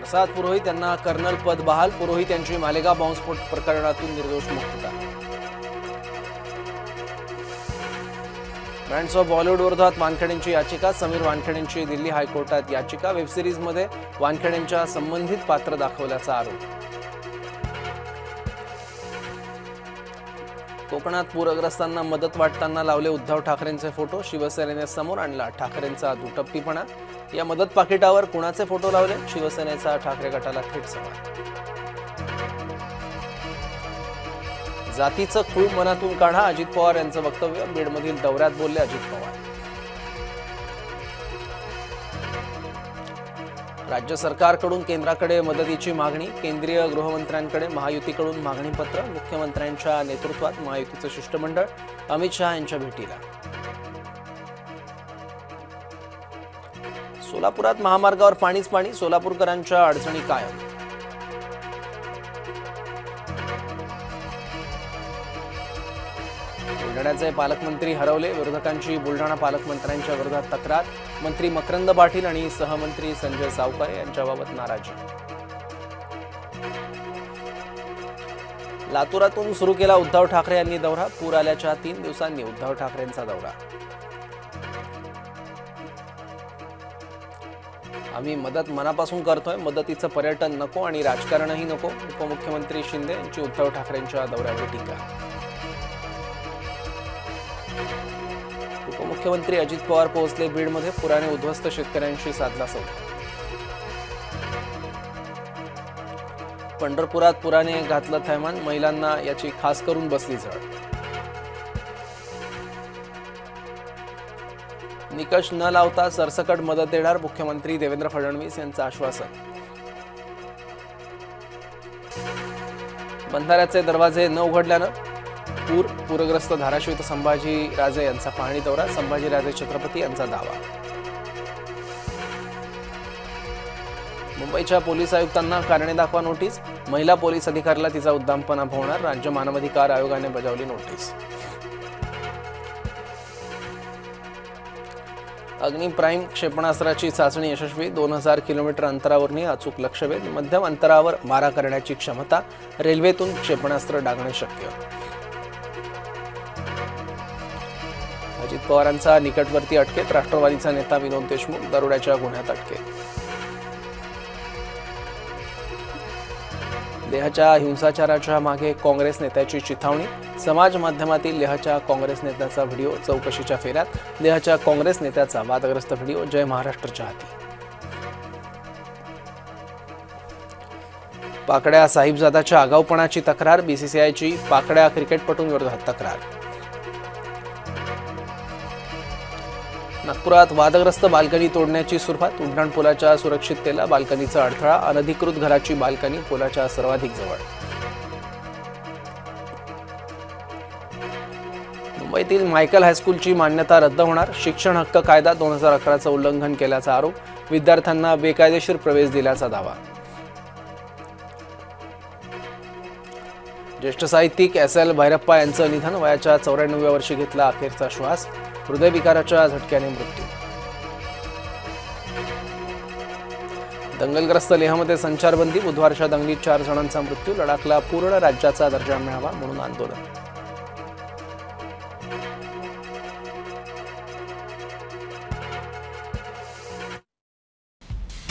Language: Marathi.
प्रसाद पुरोहित यांना कर्नल पद बहाल. पुरोहित यांची मालेगाव बॉम्बस्फोट प्रकरणातून निर्दोष मुक्तता. ब्रँड्स ऑफ बॉलिवूड विरोधात वानखेडेंची याचिका. समीर वानखेडेंची दिल्ली हायकोर्टात याचिका. वेबसिरीजमध्ये वानखेडेंच्या संबंधित पात्र दाखवल्याचा आरोप. कोकणात पूरग्रस्तांना मदत वाटताना लावले उद्धव ठाकरेंचे फोटो. शिवसेनेने समोर आणला ठाकरेंचा दुटप्पीपणा. या मदत पाकिटावर कुणाचे फोटो लावले? शिवसेनेचा ठाकरे गटाला थेट सवाल. जातीचं खूळ मनातून काढा. अजित पवार यांचं वक्तव्य. बीडमधील दौऱ्यात बोलले अजित पवार. राज्य सरकारकडून केंद्राकडे मदतीची मागणी. केंद्रीय गृहमंत्र्यांकडे महायुतीकडून मागणीपत्र. मुख्यमंत्र्यांच्या नेतृत्वात महायुतीचं शिष्टमंडळ अमित शहा यांच्या भेटीला. सोलापुरात महामार्गावर पाणीच पाणी. सोलापूरकरांच्या अडचणी कायम. बुलढाण्याचे पालकमंत्री हरवले. विरोधकांची बुलढाणा पालकमंत्र्यांच्या विरोधात तक्रार. मंत्री मकरंद पाटील आणि सहमंत्री संजय सावकारे यांच्याबाबत नाराजी. लातूरातून सुरू केला उद्धव ठाकरे यांनी दौरा. पूर आल्याच्या 3 दिवसांनी उद्धव ठाकरेंचा दौरा. आम्ही मदत मनापासून करतोय. मदतीचं पर्यटन नको आणि राजकारणही नको. उपमुख्यमंत्री शिंदे यांची उद्धव ठाकरेंच्या दौऱ्यावर टीका. उपमुख्यमंत्री अजित पवार पोहोचले बीडमध्ये. पुराने उद्ध्वस्त शेतकऱ्यांशी साधला संवाद. पंढरपुरात पुराने घातलं थैमान. महिलांना याची खास करून बसली झळ. निकष न लावता सरसकट मदत देणार. मुख्यमंत्री देवेंद्र फडणवीस यांचं आश्वासन. बंधाऱ्याचे दरवाजे न उघडल्यानं पूरग्रस्त धाराशिव इथं संभाजीराजे यांचा पाहणी दौरा. संभाजीराजे छत्रपती यांचा दावा. मुंबईच्या पोलीस आयुक्तांना कारणे दाखवा नोटीस. महिला पोलीस अधिकाऱ्याला तिचा उद्दामपणा भोवणार. राज्य मानवाधिकार आयोगाने बजावली नोटीस. अग्नि प्राईम क्षेपणास्त्राची चाचणी यशस्वी. 2000 किलोमीटर अंतरावरही अचूक लक्ष्यभेद. मध्यम अंतरावर मारा करण्याची क्षमता. रेल्वेतून क्षेपणास्त्र डागणे शक्य. अजित पवारांचा निकटवर्ती अटकेत. राष्ट्रवादीचा नेता विनोद देशमुख दरोड्याच्या गुन्ह्यात अटकेत. लेहच्या हिंसाचाराच्या मागे काँग्रेस नेत्याची चिथावणी. समाज माध्यमातील लेहच्या काँग्रेस नेत्याचा व्हिडिओ चौकशीच्या फेऱ्यात. लेहच्या काँग्रेस नेत्याचा वादग्रस्त व्हिडिओ. जय महाराष्ट्रच्या हाती. पाकड्या साहिबजादाच्या आगाऊपणाची तक्रार. बीसीसीआयची पाकड्या क्रिकेटपटूंविरोधात तक्रार. नागपुरात वादग्रस्त बाल्कनी तोडण्याची सुरुवात. उड्डाणपुलाच्या सुरक्षिततेला बाल्कनीचा अडथळा. अनधिकृत घराची बाल्कनी पुलाच्या सर्वाधिक जवळ. मुंबईतील मायकल हायस्कूलची मान्यता रद्द होणार. शिक्षण हक्क कायदा 2011चं उल्लंघन केल्याचा आरोप. विद्यार्थ्यांना बेकायदेशीर प्रवेश दिल्याचा दावा. ज्येष्ठ साहित्यिक SL भैरप्पा यांचं निधन. वयाच्या 94व्या वर्षी घेतला अखेरचा श्वास. हृदयविकाराच्या झटक्याने मृत्यू. दंगलग्रस्त लेहमध्ये संचारबंदी. बुधवारच्या दंगलीत 4 जणांचा मृत्यू. लडाखला पूर्ण राज्याचा दर्जा मिळावा म्हणून आंदोलन.